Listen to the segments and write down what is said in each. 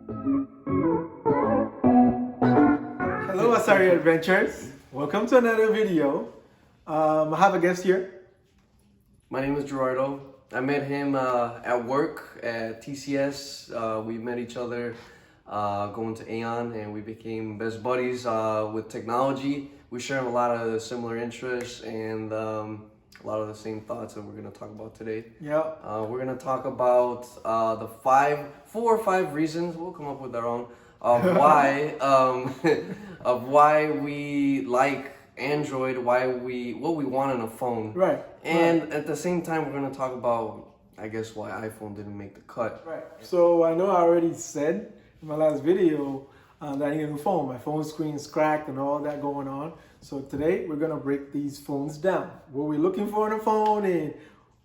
Hello, Asari Adventures. Welcome to another video. I have a guest here. My name is Gerardo. I met him at work at TCS. We met each other going to Aeon, and we became best buddies with technology. We share a lot of similar interests and a lot of the same thoughts that we're going to talk about today. Yeah. We're going to talk about the 4 or 5 reasons, we'll come up with our own, of why of why we like Android, what we want in a phone. Right. And at the same time, we're going to talk about, I guess, why iPhone didn't make the cut. Right. So I know I already said in my last video that I need a new phone. My phone screen's cracked and all that going on. So today we're going to break these phones down. What we're looking for in a phone and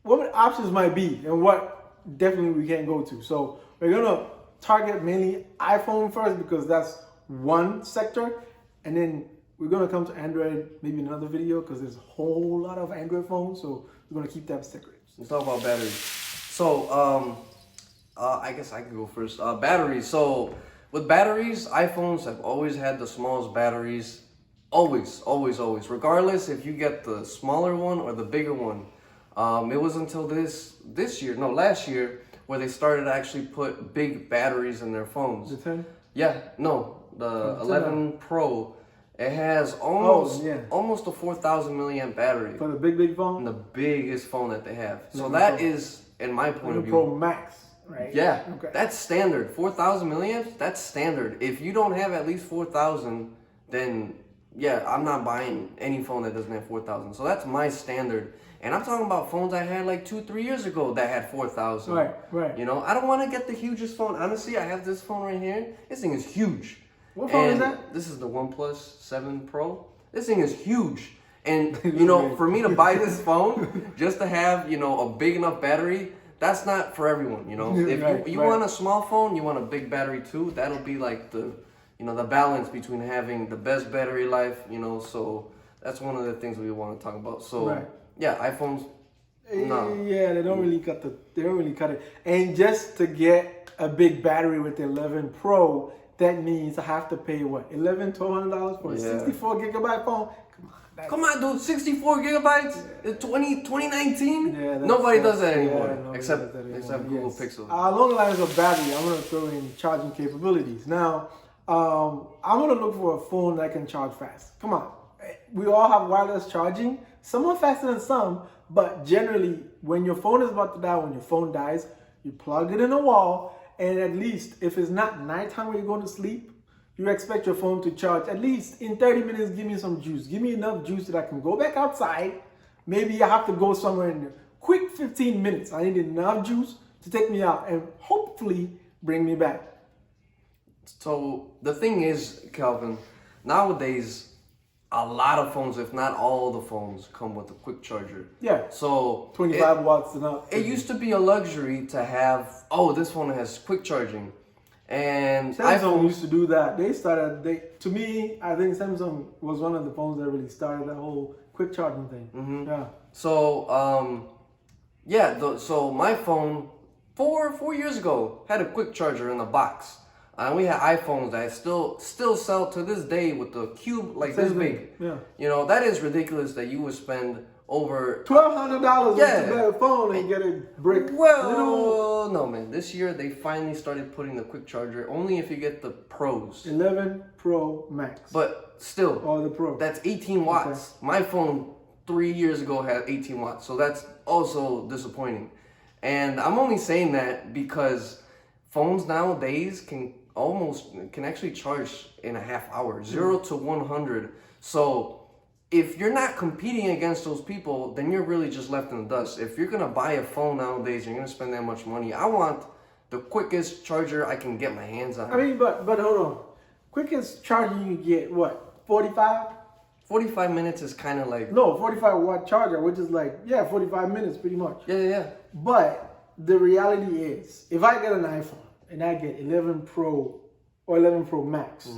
what the options might be and what definitely we can't go to. So we're going to target mainly iPhone first because that's one sector. And then we're going to come to Android maybe in another video because there's a whole lot of Android phones. So we're going to keep that secret. Let's talk about batteries. So, I guess I can go first. Batteries. So, with batteries, iPhones have always had the smallest batteries. Always, always, always. Regardless if you get the smaller one or the bigger one. It was until last year, where they started to actually put big batteries in their phones. The 10? Yeah, no. The 11 Pro. It has almost a 4,000 milliamp battery. For the big phone? The biggest phone that they have. So that is, in my point of view, Pro Max, right? Yeah, okay. That's standard. 4,000 milliamps, that's standard. If you don't have at least 4,000, then yeah, I'm not buying any phone that doesn't have 4,000. So that's my standard. And I'm talking about phones I had like 2-3 years ago that had 4,000. Right. You know, I don't want to get the hugest phone. Honestly, I have this phone right here. This thing is huge. What phone is that? This is the OnePlus 7 Pro. This thing is huge. And, you know, for me to buy this phone, just to have, you know, a big enough battery, that's not for everyone, you know. If you want a small phone, you want a big battery too, that'll be like the, you know, the balance between having the best battery life, you know. So that's one of the things we want to talk about. So, yeah, iPhones, no. Yeah, they don't really cut it. And just to get a big battery with the 11 Pro, that means I have to pay what, $1,200 for a 64 gigabyte phone? Come on, dude, 64 gigabytes in 2019? Yeah, nobody does that anymore, except except Google Pixel. Along the lines of battery, I'm going to throw in charging capabilities. Now, I'm going to look for a phone that can charge fast. Come on. We all have wireless charging. Some are faster than some, but generally, when your phone is about to die, when your phone dies, you plug it in a wall, and at least if it's not nighttime when you're going to sleep, you expect your phone to charge at least in 30 minutes. Give me some juice. Give me enough juice that I can go back outside. Maybe I have to go somewhere in a quick 15 minutes. I need enough juice to take me out and hopefully bring me back. So the thing is, Calvin, nowadays, a lot of phones, if not all the phones, come with a quick charger. Yeah. So 25 watts enough. It used to be a luxury to have, this phone has quick charging. And Samsung used to do that. To me, I think Samsung was one of the phones that really started that whole quick charging thing. Mm-hmm. Yeah. So, so my phone 4 years ago had a quick charger in the box. And we had iPhones that still sell to this day with the cube like this big. Yeah. You know, that is ridiculous that you would spend over $1,200 on a better phone and get a brick. Well, no, man. This year they finally started putting the quick charger only if you get the Pros. 11 Pro Max. But still, the Pro. That's 18 watts. Okay. My phone 3 years ago had 18 watts, so that's also disappointing. And I'm only saying that because phones nowadays can actually charge in a half hour, 0 to 100. So if you're not competing against those people, then you're really just left in the dust. If you're gonna buy a phone nowadays, you're gonna spend that much money. I want the quickest charger I can get my hands on. I mean, but hold on. Quickest charging you get what? 45? 45 minutes is kind of like 45 watt charger, which is like 45 minutes pretty much. Yeah. But the reality is, if I get an iPhone and I get 11 Pro or 11 Pro Max,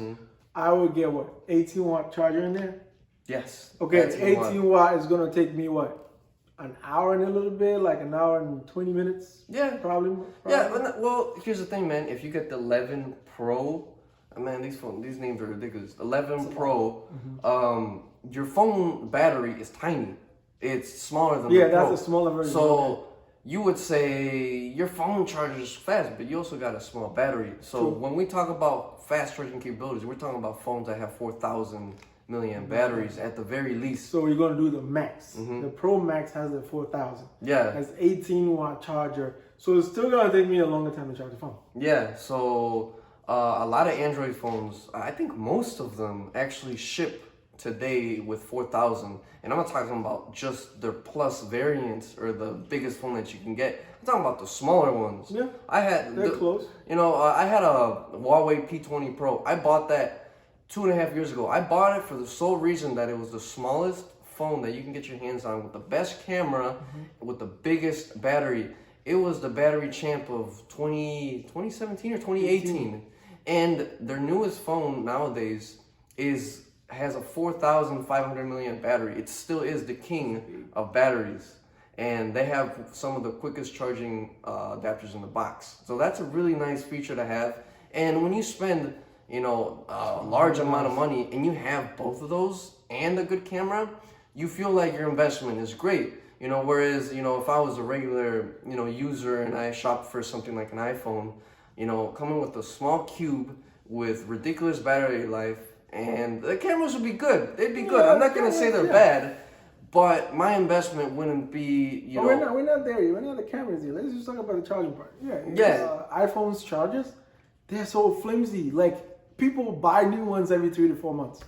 I would get what, 18 watt charger in there? Yes. Okay, 18 watt is gonna take me what, an hour and a little bit, like an hour and 20 minutes. Yeah. Probably. Yeah, well, here's the thing, man. If you get the 11 Pro, man, these names are ridiculous. 11 Pro, your phone battery is tiny. It's smaller than the Pro. That's a smaller version. So you would say your phone charges fast, but you also got a small battery. So when we talk about fast charging capabilities, we're talking about phones that have 4,000 milliamp batteries at the very least. So we're gonna do the Max. The Pro Max has a 4,000. Yeah. Has 18-watt charger. So it's still gonna take me a longer time to charge the phone. Yeah. So a lot of Android phones, I think most of them actually ship today with 4,000. And I'm not talking about just their plus variants or the biggest phone that you can get. I'm talking about the smaller ones. Yeah. They're close. You know, I had a Huawei P20 Pro. I bought that 2.5 years ago. I bought it for the sole reason that it was the smallest phone that you can get your hands on with the best camera, with the biggest battery. It was the battery champ of 2017 or 2018. And their newest phone nowadays has a 4,500 milliamp battery. It still is the king of batteries. And they have some of the quickest charging adapters in the box. So that's a really nice feature to have. And when you spend a large amount of money and you have both of those and a good camera, you feel like your investment is great. Whereas, if I was a regular, user and I shopped for something like an iPhone, coming with a small cube with ridiculous battery life, and the cameras would be good. They'd be good. I'm not going to say they're bad, but my investment wouldn't be, We're not there yet. We're not the cameras yet. Let's just talk about the charging part. iPhone's chargers, they're so flimsy. Like, people buy new ones every 3 to 4 months.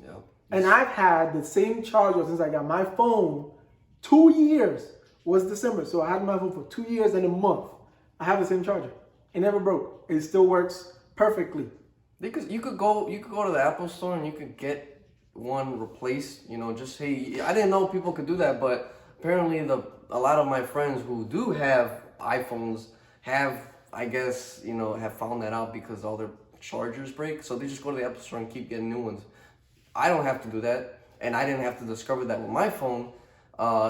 Yeah. And I've had the same charger since I got my phone. 2 years was December. So I had my phone for 2 years and a month. I have the same charger. It never broke. It still works perfectly. Because you could go to the Apple store and you could get one replaced, just hey, I didn't know people could do that, but apparently a lot of my friends who do have iPhones have, I guess, have found that out because all their chargers break, so they just go to the Apple store and keep getting new ones. I don't have to do that, and I didn't have to discover that with my phone.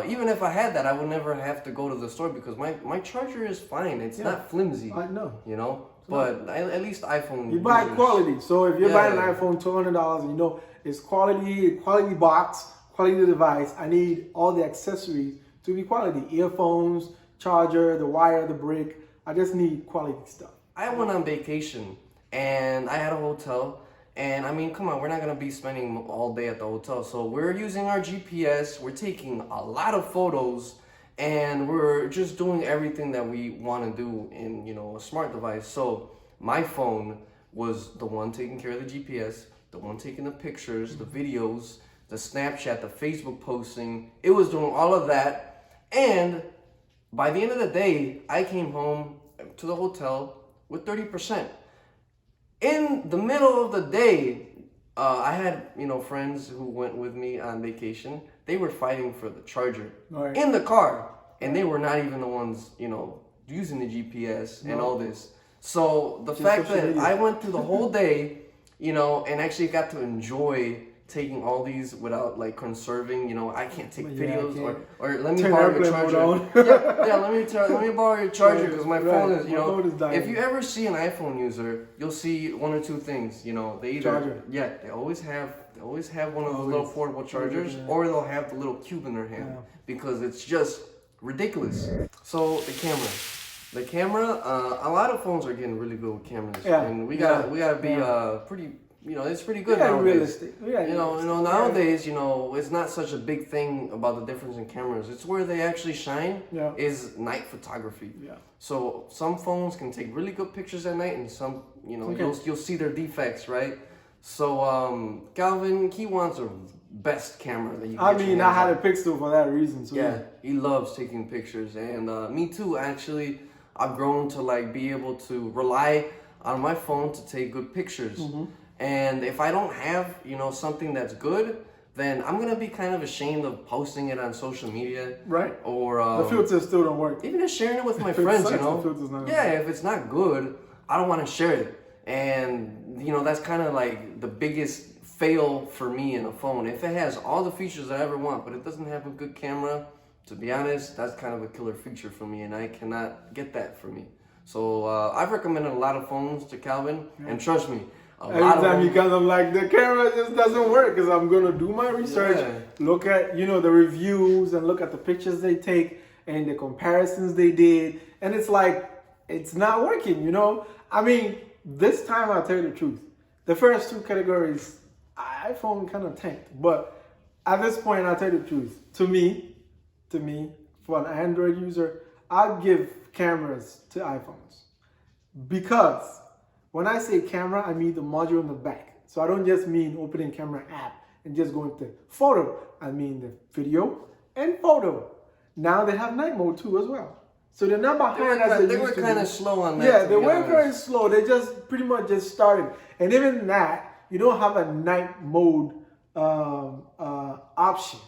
Even if I had that, I would never have to go to the store because my charger is fine. It's not flimsy. I know. But at least iPhone. You buy quality. So if you're buying an iPhone $200 and it's quality box, quality device, I need all the accessories to be quality. Earphones, charger, the wire, the brick. I just need quality stuff. I went on vacation and I had a hotel. And I mean, come on, we're not going to be spending all day at the hotel. So we're using our GPS. We're taking a lot of photos. And we're just doing everything that we want to do in, a smart device. So my phone was the one taking care of the GPS, the one taking the pictures, the videos, the Snapchat, the Facebook posting. It was doing all of that. And by the end of the day, I came home to the hotel with 30%. In the middle of the day, I had, friends who went with me on vacation. They were fighting for the charger in the car, and they were not even the ones, using the GPS and all this. So the fact that I went through the whole day, and actually got to enjoy taking all these without conserving, I can't take videos or let me borrow your charger. Let me borrow your charger because my phone is, if you ever see an iPhone user, you'll see one or two things, they either, they always have one of those little portable chargers or they'll have the little cube in their hand because it's just ridiculous. So the camera, a lot of phones are getting really good with cameras and we gotta be pretty, it's pretty good nowadays. Realistic. Nowadays, it's not such a big thing about the difference in cameras. It's where they actually shine is night photography. Yeah. So some phones can take really good pictures at night, and some, you'll see their defects, right? So Calvin, he wants a best camera that you can I had a Pixel for that reason. So he loves taking pictures, and me too. Actually, I've grown to be able to rely on my phone to take good pictures. And if I don't have, something that's good, then I'm going to be kind of ashamed of posting it on social media. Right. Or the filters still don't work. Even just sharing it with my friends, if it's not good, I don't want to share it. And, that's kind of the biggest fail for me in a phone. If it has all the features that I ever want, but it doesn't have a good camera, to be honest, that's kind of a killer feature for me, and I cannot get that for me. So I've recommended a lot of phones to Calvin, and trust me, every time you kind of like the camera just doesn't work, because I'm gonna do my research, look at the reviews and look at the pictures they take and the comparisons they did, and it's like it's not working. I mean, this time I'll tell you the truth. The first two categories, iPhone kind of tanked, but at this point I'll tell you the truth. To me, for an Android user, I'd give cameras to iPhones, because when I say camera, I mean the module in the back. So I don't just mean opening camera app and just going to photo. I mean the video and photo. Now they have night mode too as well. So they're not behind as they were kind of slow on that. Yeah, they were very slow. They just pretty much just started. And even that, you don't have a night mode option.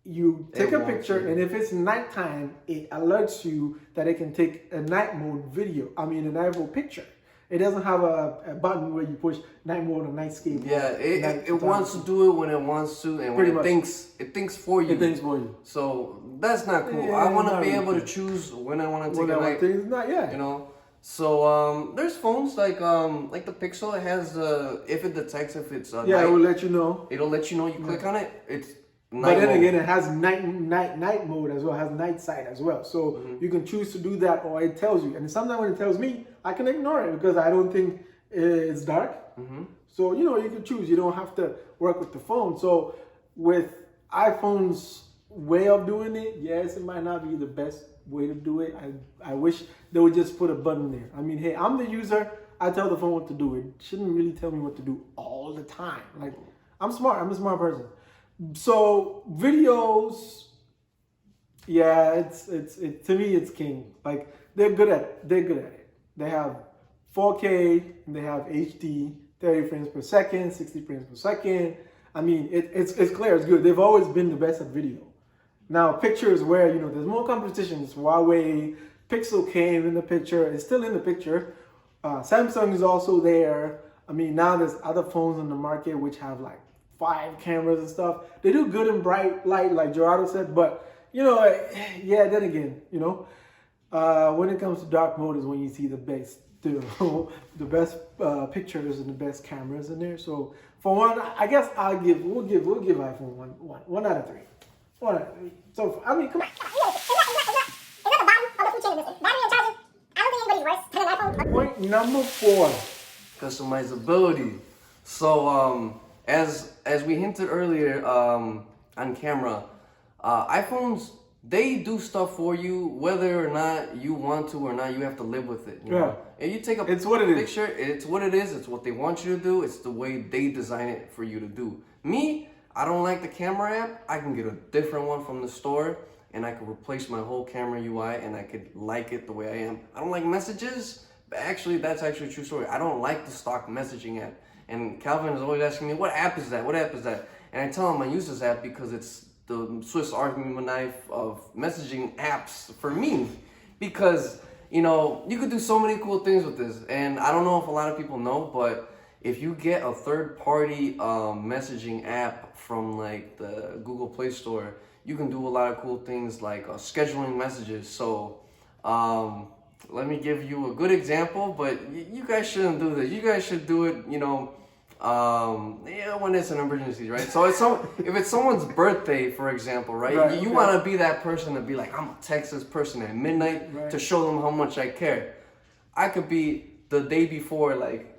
You take a picture, and if it's nighttime, it alerts you that it can take a night mode video. I mean, a night mode picture. It doesn't have a button where you push night mode or nightscape. Yeah, it wants to do it when it wants to, and when it thinks for you. It thinks for you. So that's not cool. I want to be able to choose when I want to take a night. So there's phones like the Pixel. It has if it detects if it's night, it will let you know. It'll let you know. You click on it. It's But then again, it has night mode as well. It has night sight as well. So you can choose to do that, or it tells you. And sometimes when it tells me, I can ignore it because I don't think it's dark. So you can choose. You don't have to work with the phone. So with iPhone's way of doing it, yes, it might not be the best way to do it. I wish they would just put a button there. I mean, hey, I'm the user. I tell the phone what to do. It shouldn't really tell me what to do all the time. Like, I'm smart. I'm a smart person. So videos, to me it's king. Like, they're good at it. They have 4K, and they have HD, 30 frames per second, 60 frames per second. I mean, it's clear, it's good. They've always been the best at video. Now, pictures where there's more competition. It's Huawei, Pixel came in the picture. It's still in the picture. Samsung is also there. I mean, now there's other phones on the market which have like 5 cameras and stuff. They do good in bright light, like Gerardo said, but then again, when it comes to dark mode is when you see the best, the best pictures and the best cameras in there. So for one, I guess we'll give iPhone one out of 3. 1 out of 3. So I mean, come on. Point number 4. Customizability. So as we hinted earlier on camera, iPhones, they do stuff for you whether or not you want to or not. You have to live with it. You know? And you take a it's what it picture, it's what it is. It's what they want you to do. It's the way they design it for you to do. Me, I don't like the camera app. I can get a different one from the store, and I could replace my whole camera UI, and I could like it the way I am. I don't like messages. But actually, that's actually a true story. I don't like the stock messaging app. And Calvin is always asking me, what app is that? What app is that? And I tell him I use this app because it's the Swiss Army knife of messaging apps for me. Because, you could do so many cool things with this. And I don't know if a lot of people know, but if you get a third-party messaging app from like the Google Play Store, you can do a lot of cool things like scheduling messages. So, let me give you a good example, but you guys shouldn't do this. You guys should do it, when it's an emergency, right? So if it's someone's birthday, for example, right? You want to be that person to be like, I'm gonna text this person at midnight to show them how much I care. I could be the day before, like,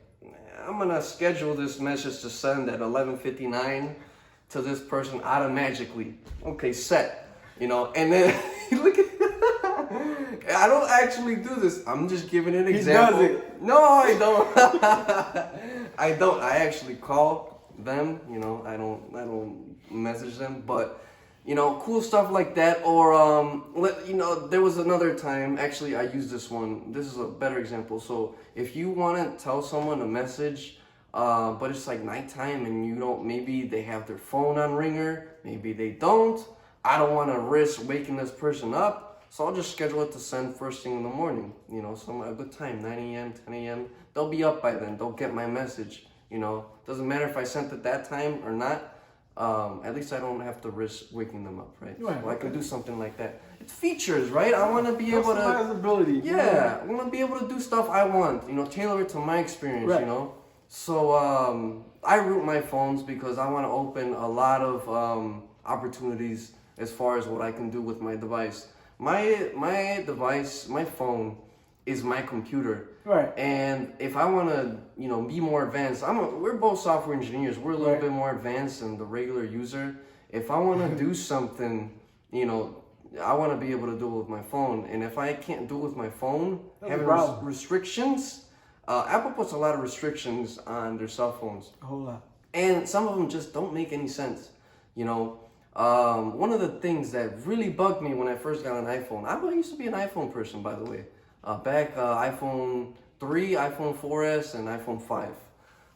I'm gonna schedule this message to send at 11:59 to this person automatically. Okay, set. And then look at. I don't actually do this. I'm just giving an example. He does it. No, I don't. I don't. I actually call them. I don't message them. But cool stuff like that. Or there was another time. Actually, I used this one. This is a better example. So if you want to tell someone a message, but it's like nighttime and maybe they have their phone on ringer, maybe they don't. I don't want to risk waking this person up. So I'll just schedule it to send first thing in the morning, a good time, 9 a.m., 10 a.m. They'll be up by then. They'll get my message, Doesn't matter if I sent it that time or not. at least I don't have to risk waking them up, right? Right, So I can okay. do something like that. It's features, right? I want to be able to, Customizability. yeah, I want to be able to do stuff I want, tailor it to my experience, Right. So I root my phones because I want to open a lot of opportunities as far as what I can do with my device. My device, my phone, is my computer. Right. And if I want to, be more advanced, we're both software engineers. We're a little Right. bit more advanced than the regular user. If I want to do something, I want to be able to do it with my phone. And if I can't do it with my phone, That's having a problem. restrictions, Apple puts a lot of restrictions on their cell phones. A whole lot. And some of them just don't make any sense. One of the things that really bugged me when I first got an iPhone, I used to be an iPhone person, by the way. Back iPhone 3, iPhone 4S, and iPhone 5.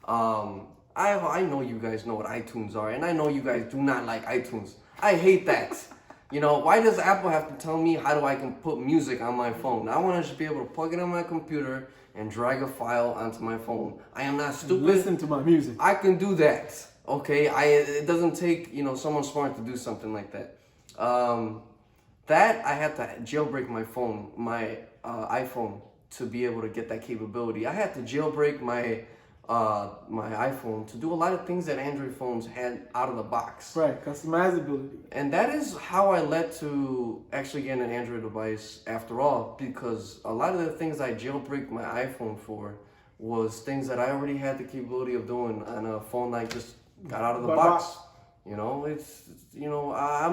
I know you guys know what iTunes are, and I know you guys do not like iTunes. I hate that. Why does Apple have to tell me how I can put music on my phone? I want to just be able to plug it on my computer and drag a file onto my phone. I am not stupid. Listen to my music. I can do that. Okay, it doesn't take someone smart to do something like that. That I had to jailbreak my phone, my iPhone, to be able to get that capability. I had to jailbreak my iPhone to do a lot of things that Android phones had out of the box. Right, customizability. And that is how I led to actually getting an Android device after all, because a lot of the things I jailbreak my iPhone for was things that I already had the capability of doing on a phone I just got out of the box. I'm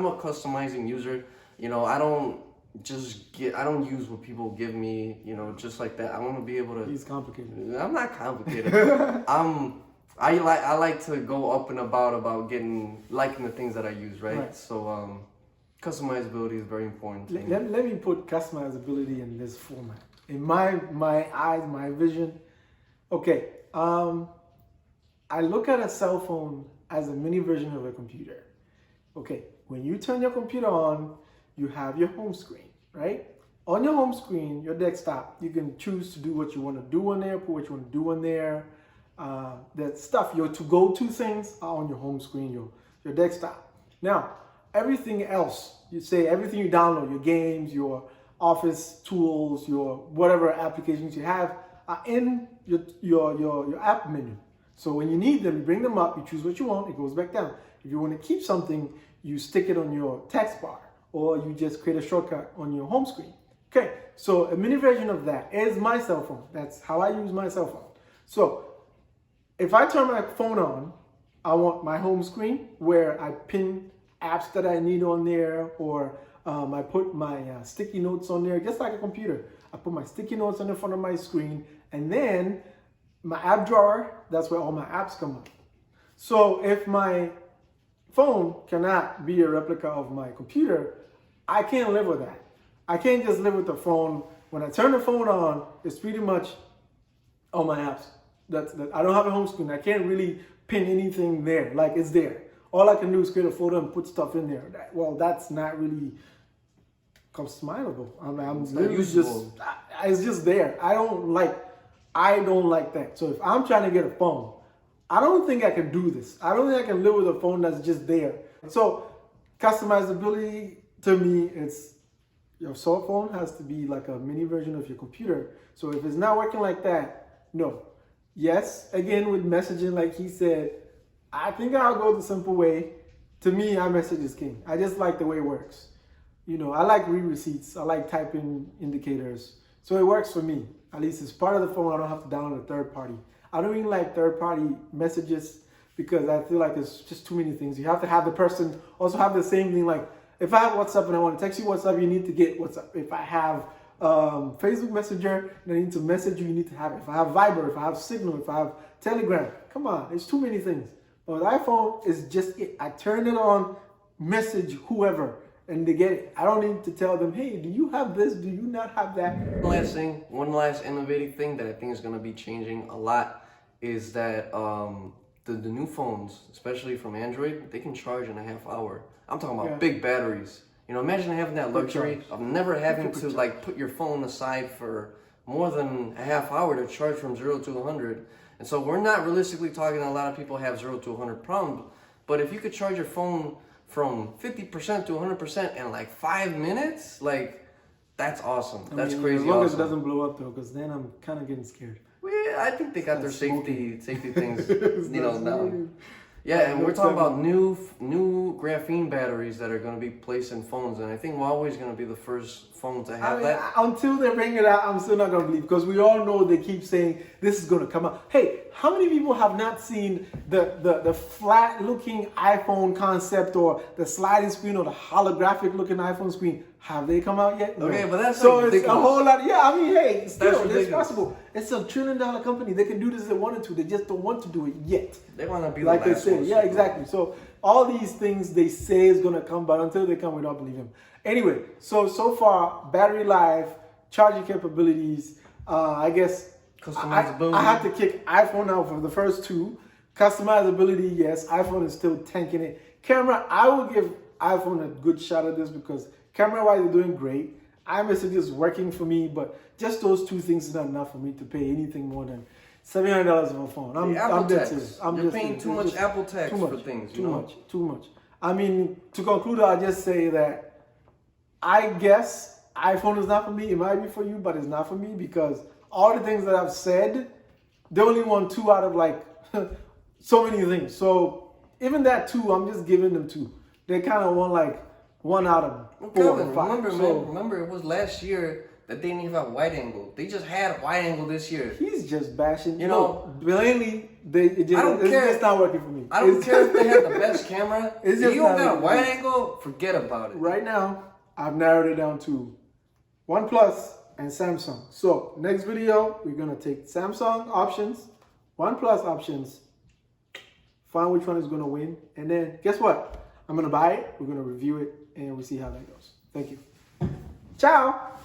a customizing user. I don't use what people give me, just like that. I want to be able to. He's complicated. I'm not complicated. I like to go up and about liking the things that I use, right? So customizability is very important. Let me put customizability in this format. In my eyes, my vision. Okay, I look at a cell phone as a mini version of a computer. Okay, when you turn your computer on, you have your home screen, right? On your home screen, your desktop, you can choose to do what you want to do on there, put what you want to do on there. The stuff, your to-go-to things are on your home screen, your desktop. Now, everything else, everything you download, your games, your office tools, your whatever applications you have are in your app menu. So when you need them, you bring them up, you choose what you want, it goes back down. If you want to keep something, you stick it on your text bar, or you just create a shortcut on your home screen. Okay, so a mini version of that is my cell phone. That's how I use my cell phone. So if I turn my phone on, I want my home screen where I pin apps that I need on there, or I put my sticky notes on there, just like a computer. I put my sticky notes on the front of my screen, and then my app drawer, that's where all my apps come up. So if my phone cannot be a replica of my computer, I can't live with that. I can't just live with the phone. When I turn the phone on, it's pretty much all my apps. I don't have a home screen. I can't really pin anything there. Like, it's there. All I can do is create a folder and put stuff in there. That's not really customizable. I'm literally it's just there. I don't like that. So if I'm trying to get a phone, I don't think I can do this. I don't think I can live with a phone that's just there. So customizability, to me, it's your cell phone has to be like a mini version of your computer. So if it's not working like that, no. Yes, again, with messaging, like he said, I think I'll go the simple way. To me, iMessage is king. I just like the way it works. I like read receipts. I like typing indicators. So it works for me. At least it's part of the phone. I don't have to download a third party. I don't even like third party messages because I feel like there's just too many things. You have to have the person also have the same thing. Like if I have WhatsApp and I want to text you WhatsApp, you need to get WhatsApp. If I have Facebook Messenger and I need to message you, you need to have it. If I have Viber, if I have Signal, if I have Telegram, come on, there's too many things. But with iPhone, it's just it. I turn it on, message whoever, and they get it. I don't need to tell them, hey, do you have this? Do you not have that? One last innovative thing that I think is going to be changing a lot is that the new phones, especially from Android, they can charge in a half hour. I'm talking about big batteries. Imagine having that luxury of never having to put your phone aside for more than a half hour to charge from 0 to 100. And so we're not realistically talking a lot of people have 0 to 100 problem. But if you could charge your phone from 50% to 100% in like 5 minutes, like that's awesome. That's crazy. As long awesome. as it doesn't blow up though, because then I'm kind of getting scared. Well, yeah, I think they got their safety things, now. Smoking. Yeah, and we're talking about new graphene batteries that are going to be placed in phones, and I think Huawei is going to be the first phone to have that. Until they bring it out, I'm still not going to believe, because we all know they keep saying this is going to come out. Hey, how many people have not seen the flat-looking iPhone concept, or the sliding screen, or the holographic-looking iPhone screen? Have they come out yet? Okay, No. but that's so like it's ridiculous. a whole lot. Yeah, I mean, hey, still, it's ridiculous. possible. It's $1 trillion company. They can do this if they wanted to. They just don't want to do it yet. They want to be Like the they last say, ones. yeah, exactly. So all these things they say is gonna come, but until they come, we don't believe them. Anyway, so far, battery life, charging capabilities. I guess Customizability. I had to kick iPhone out for the first two. Customizability, yes, iPhone is still tanking it. Camera, I will give iPhone a good shot at this, because camera-wise, they're doing great. iMessage is working for me, but just those two things is not enough for me to pay anything more than $700 for a phone. I'm dead tax. serious. You're paying too much Apple tax for things. Too much. I mean, to conclude, I'll just say that I guess iPhone is not for me. It might be for you, but it's not for me, because all the things that I've said, they only want 2 out of like so many things. So even that 2, I'm just giving them 2. They kind of want like 1 out of 4 or 5. Remember, it was last year that they didn't even have wide angle. They just had wide angle this year. He's just bashing. You know, plainly, it's care. just not working for me. I don't care if they have the best camera. It's If just you don't not got a working. wide angle, forget about it. Right now, I've narrowed it down to OnePlus and Samsung. So next video, we're gonna take Samsung options, OnePlus options, find which one is gonna win, and then guess what? I'm gonna buy it. We're gonna review it, and we'll see how that goes. Thank you. Ciao.